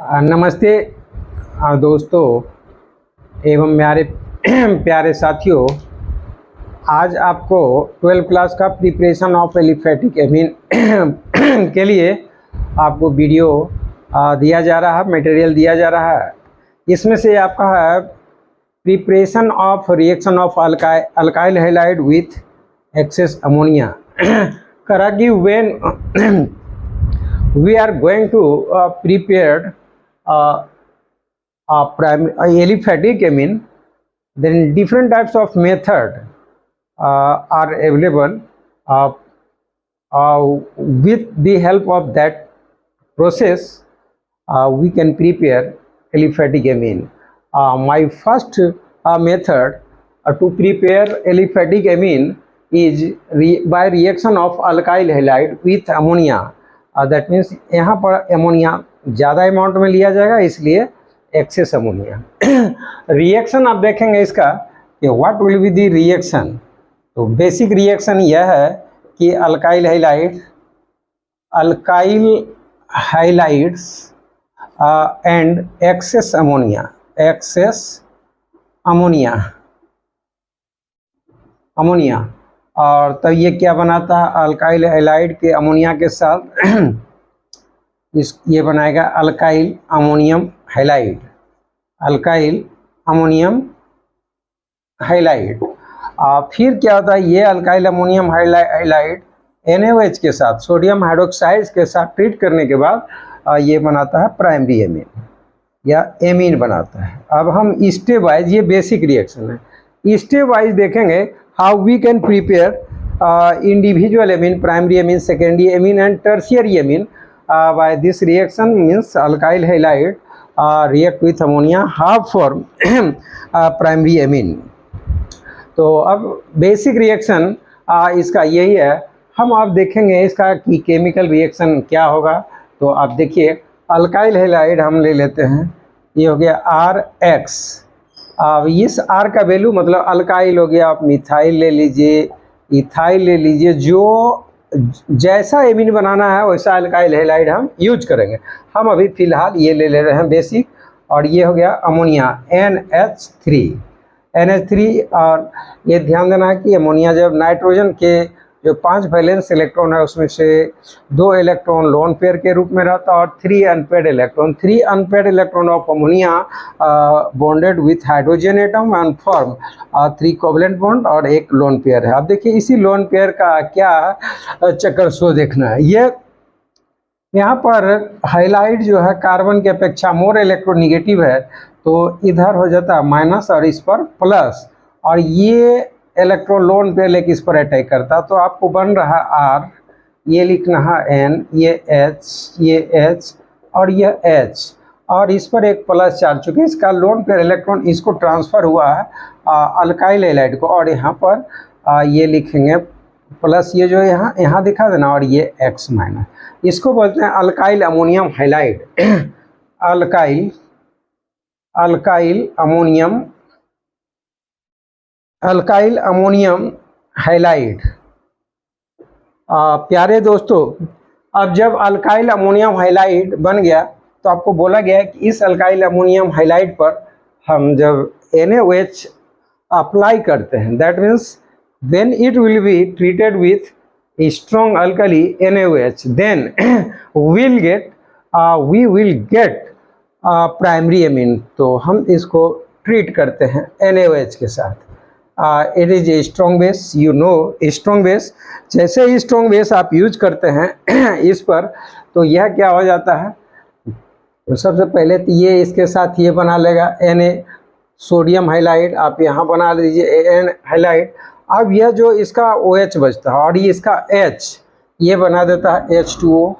नमस्ते दोस्तों एवं मेरे प्यारे साथियों। आज आपको 12th क्लास का प्रिपरेशन ऑफ एलिफेटिक एमीन के लिए आपको वीडियो दिया जा रहा है, मटेरियल दिया जा रहा है। इसमें से आपका है preparation of reaction of alkyl halide with excess ammonia. करा कि when we are going to prepare aliphatic amine, then different types of method are available. With the help of that process we can prepare aliphatic amine. My first method to prepare aliphatic amine is by reaction of alkyl halide with ammonia. That means यहाँ पर ammonia ज़्यादा amount में लिया जाएगा, इसलिए access ammonia. Reaction आप देखेंगे इसका कि what will be the reaction. तो बेसिक रिएक्शन यह है कि अल्काइल हाइलाइड्स एंड एक्सेस अमोनिया और तब ये क्या बनाता है, अल्काइल हैलाइड के अमोनिया के साथ ये बनाएगा अल्काइल अमोनियम हाइलाइड। फिर क्या होता है, ये अल्काइल अमोनियम हाइलाइड NaOH के साथ सोडियम हाइड्रोक्साइड के साथ ट्रीट करने के बाद ये बनाता है प्राइमरी एमीन या एमीन बनाता है। अब हम स्टेप वाइज, ये बेसिक रिएक्शन है, स्टेप वाइज देखेंगे how we can prepare individual amine, primary amine, secondary amine and tertiary amine by this reaction. Means alkyl halide react with ammonia, half form primary amine. तो अब basic reaction इसका यही है। हम आप देखेंगे इसका कि केमिकल रिएक्शन क्या होगा। तो आप देखिए अल्काइल हैलाइड हम ले लेते हैं, ये हो गया RX। अब इस R का वैल्यू मतलब अल्काइल हो गया, आप मिथाइल ले लीजिए, इथाइल ले लीजिए, जो जैसा एमीन बनाना है वैसा अल्काइल हैलाइड हम यूज करेंगे। हम अभी फ़िलहाल ये ले रहे हैं बेसिक। और ये हो गया अमोनिया NH3। और ये ध्यान देना है कि अमोनिया जब नाइट्रोजन के जो 5 वैलेंस इलेक्ट्रॉन है उसमें से 2 इलेक्ट्रॉन लोन पेयर के रूप में रहता है और 3 unpaired electron of ammonia bonded with hydrogen atom and form 3 covalent bond और 1 लोन पेयर है। अब देखिए इसी लोन पेयर का क्या चक्कर सो देखना है। ये यहाँ पर हाइलाइड जो है कार्बन की अपेक्षा मोर इलेक्ट्रोनिगेटिव है, तो इधर हो जाता है माइनस और इस पर प्लस, और ये इलेक्ट्रॉन लोन पेयर लेके इस पर अटैक करता। तो आपको बन रहा है R, ये लिखना है N, ये H, ये H और ये H, और इस पर एक प्लस चार्ज, चूँकि इसका लोन पेयर इलेक्ट्रॉन इसको ट्रांसफ़र हुआ है अल्काइल हैलाइड को, और यहाँ पर ये लिखेंगे प्लस, ये जो यहाँ दिखा देना, और ये X माइनस। इसको बोलते हैं alkyl ammonium halide. Alkyl ammonium halide. प्यारे दोस्तों, अब जब अल्काइल अमोनियम हाइलाइड बन गया तो आपको बोला गया है कि इस अल्काइल अमोनियम हाइलाइड पर हम जब NaOH अप्लाई करते हैं, that means when it will be treated with strong alkali NaOH, then we will get primary amine. तो हम इसको ट्रीट करते हैं NaOH के साथ। It is a strong base, you know strong base. जैसे ही स्ट्रॉन्ग बेस आप यूज करते हैं इस पर, तो यह क्या हो जाता है, तो सबसे पहले तो ये इसके साथ ये बना लेगा Na सोडियम हाइलाइड, आप यहाँ बना लीजिए An हाइलाइड। अब यह जो इसका OH बचता है और ये इसका H, ये बना देता है H2O,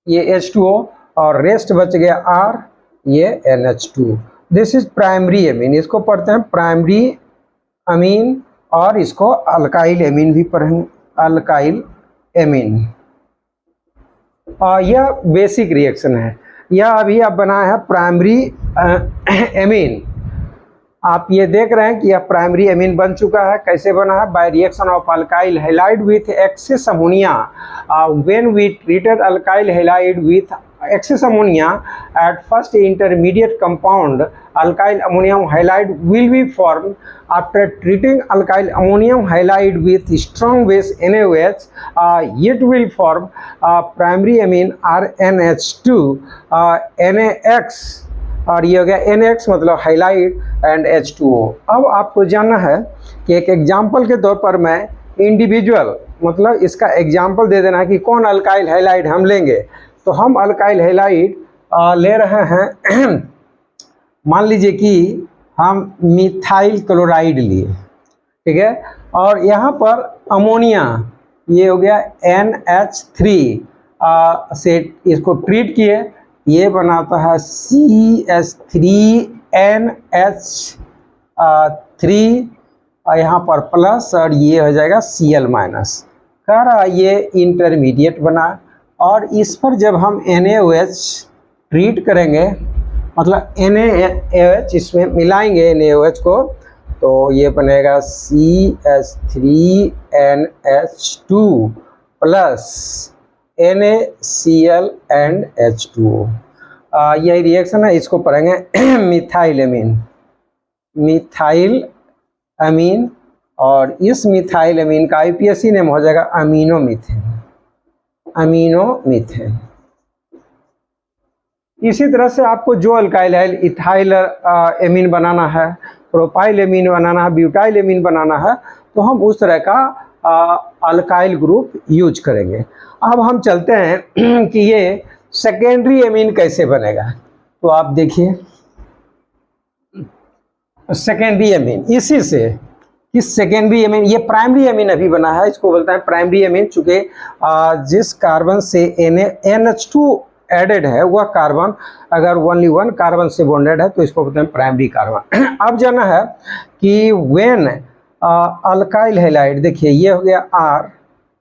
ये H2O, और रेस्ट बच गया R, ये NH2। This is primary amine, इसको पढ़ते हैं प्राइमरी अमीन, और इसको अल्काइल एमीन भी पढ़ेंगे, अल्काइल एमीन। यह बेसिक रिएक्शन है। यह अभी आप बनाया है प्राइमरी एमीन। आप ये देख रहे हैं कि यह प्राइमरी एमीन बन चुका है। कैसे बना है? By reaction of alkyl halide with excess ammonia. When we treated alkyl halide with excess ammonia at first intermediate compound alkyl ammonium halide will be formed after treating alkyl ammonium halide with strong base NaOH. It will form primary amine RNH2 NaX, और ये हो गया NaX मतलब halide and H2O। अब आपको जानना है कि एक एग्जाम्पल के तौर पर मैं इंडिविजुअल मतलब इसका एग्जाम्पल दे देना है कि कौन अल्काइल हैलाइड हम लेंगे। तो हम अल्काइल हैलाइड ले रहे हैं मान लीजिए कि हम मिथाइल क्लोराइड लिए, ठीक है, और यहाँ पर अमोनिया ये हो गया NH3 से इसको ट्रीट किए, ये बनाता है CH3NH3 यहाँ पर प्लस और ये हो जाएगा Cl माइनस। कह रहा ये इंटरमीडिएट बना और इस पर जब हम NaOH ट्रीट करेंगे मतलब NaOH इसमें मिलाएंगे NaOH को, तो ये बनेगा CH3NH2 plus NaCl and H2O। यही रिएक्शन है, इसको पढ़ेंगे मिथाइल अमीन और इस मिथाइल अमीन का IPSC नेम हो जाएगा अमीनोमीथेन। इसी तरह से आपको जो अल्काइल है इथाइल एमीन बनाना है, प्रोपाइल एमीन बनाना है, ब्यूटाइल एमीन बनाना है, तो हम उस तरह का अल्काइल ग्रुप यूज करेंगे। अब हम चलते हैं कि ये सेकेंडरी एमीन कैसे बनेगा। तो आप देखिए सेकेंडरी एमीन इसी से कि सेकेंडरी एमीन, ये प्राइमरी एमीन अभी बना है, इसको बोलते हैं प्राइमरी एमीन, चूँकि जिस कार्बन से NH2 एडेड है वह कार्बन अगर ओनली वन कार्बन से बॉन्डेड है तो इसको बोलते हैं प्राइमरी कार्बन। अब जाना है कि व्हेन अल्काइल हैलाइड, देखिए ये हो गया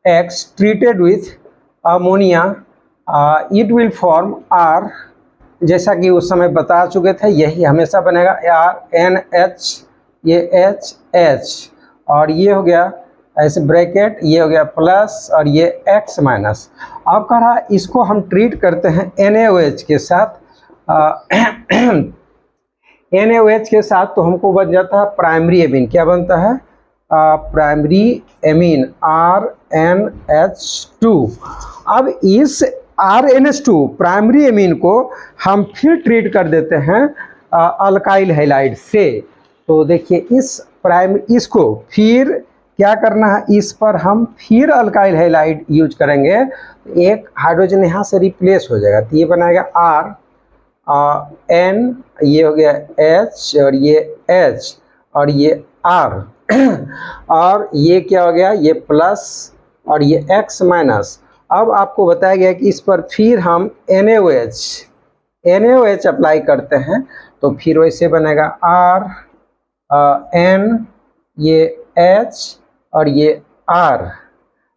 RX treated with ammonia, it will form R, जैसा कि उस समय बता चुके थे यही हमेशा बनेगा RNH, ये HH और ये हो गया ऐसे ब्रैकेट, ये हो गया प्लस और ये X माइनस। अब कह रहा इसको हम ट्रीट करते हैं NaOH के साथ, NaOH के साथ, तो हमको बन जाता है प्राइमरी एमीन। क्या बनता है? Primary amine RNH2। अब इस RNH2 प्राइमरी एमीन को हम फिर ट्रीट कर देते हैं अल्काइल हैलाइड से। तो देखिए इसको फिर क्या करना है, इस पर हम फिर अल्काइल हैलाइड यूज करेंगे, एक हाइड्रोजन यहाँ से रिप्लेस हो जाएगा, तो ये बनाएगा R N, ये हो गया H और ये H और ये R और ये क्या हो गया, ये प्लस और ये X माइनस। अब आपको बताया गया कि इस पर फिर हम NaOH अप्लाई करते हैं, तो फिर वैसे बनेगा R N, ये H और ये R,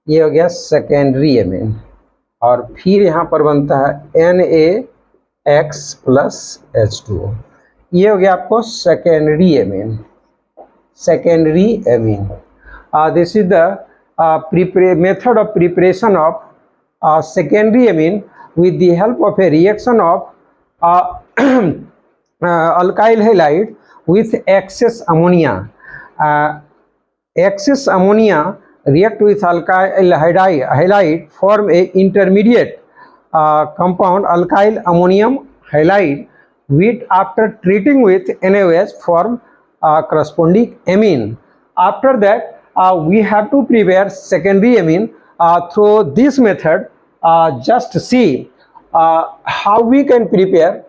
ये हो गया सेकेंडरी एमीन, और फिर यहाँ पर बनता है NaX प्लस H2O। ये हो गया आपको secondary amine. This is the method of preparation of secondary amine with the help of a reaction of alkyl halide with excess ammonia. Excess ammonia react with alkyl halide form a intermediate compound alkyl ammonium halide, which after treating with NaOH form corresponding amine. After that we have to prepare secondary amine through this method. Just see how we can prepare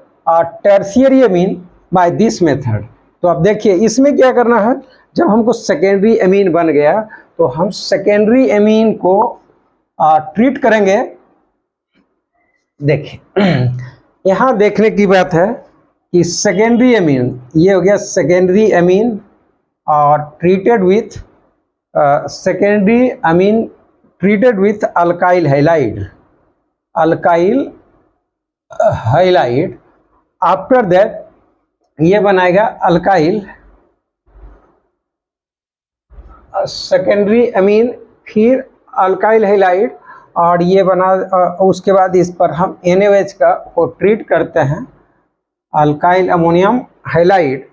tertiary amine by this method. तो अब देखिए इसमें क्या करना है, जब हमको secondary amine बन गया तो हम सेकेंडरी एमीन को ट्रीट करेंगे। देखिए यहाँ देखने की बात है कि सेकेंडरी एमीन, ये हो गया सेकेंडरी एमीन और treated with secondary amine treated with alkyl halide। After that ये बनाएगा अल्काइल सेकेंडरी अमीन, फिर अल्काइल हैलाइड और ये बना उसके बाद इस पर हम NaOH का को ट्रीट करते हैं, अल्काइल अमोनियम हाइलाइड।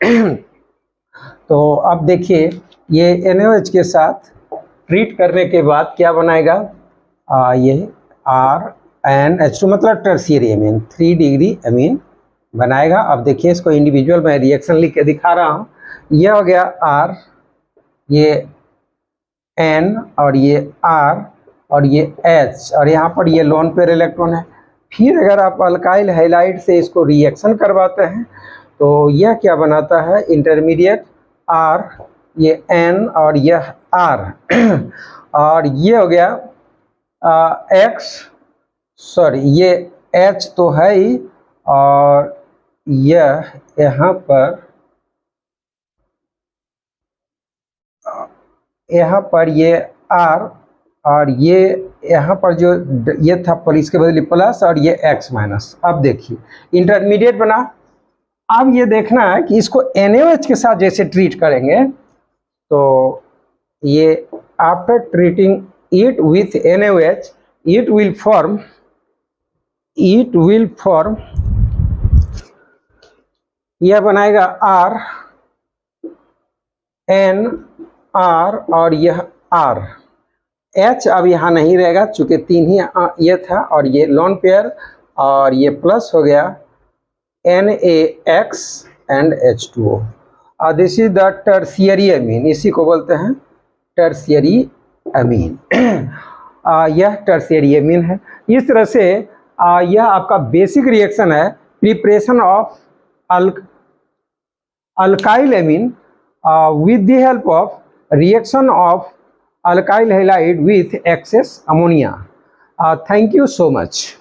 तो अब देखिए ये NaOH के साथ ट्रीट करने के बाद क्या बनाएगा, ये RnH2 मतलब टर्शियरी अमीन, 3 डिग्री अमीन बनाएगा। अब देखिए इसको इंडिविजुअल मैं रिएक्शन लिख के दिखा रहा हूँ। ये हो गया R, ये N और ये R और ये H और यहाँ पर ये लोन पेयर इलेक्ट्रॉन है। फिर अगर आप अल्काइल हैलाइड से इसको रिएक्शन करवाते हैं तो यह क्या बनाता है, इंटरमीडिएट R, ये N और यह R और ये हो गया X, सॉरी ये H तो है ही, और यह यहाँ पर ये R और ये यहाँ पर जो ये था पर इसके बदले प्लस और ये X माइनस। अब देखिए इंटरमीडिएट बना। अब ये देखना है कि इसको NaOH के साथ जैसे ट्रीट करेंगे तो ये after treating it with NaOH it will form यह बनाएगा R N R और यह R। H अब यहाँ नहीं रहेगा चूंकि 3 ही ये था और ये लोन पेयर और ये प्लस हो गया NaX and H2O। This is the tertiary amine, इसी को बोलते हैं टर्शियरी अमीन। यह टर्शियरी अमीन है। इस तरह से यह आपका बेसिक रिएक्शन है, preparation of alkyl amine with the help of reaction of alkyl halide with excess ammonia. Thank you so much.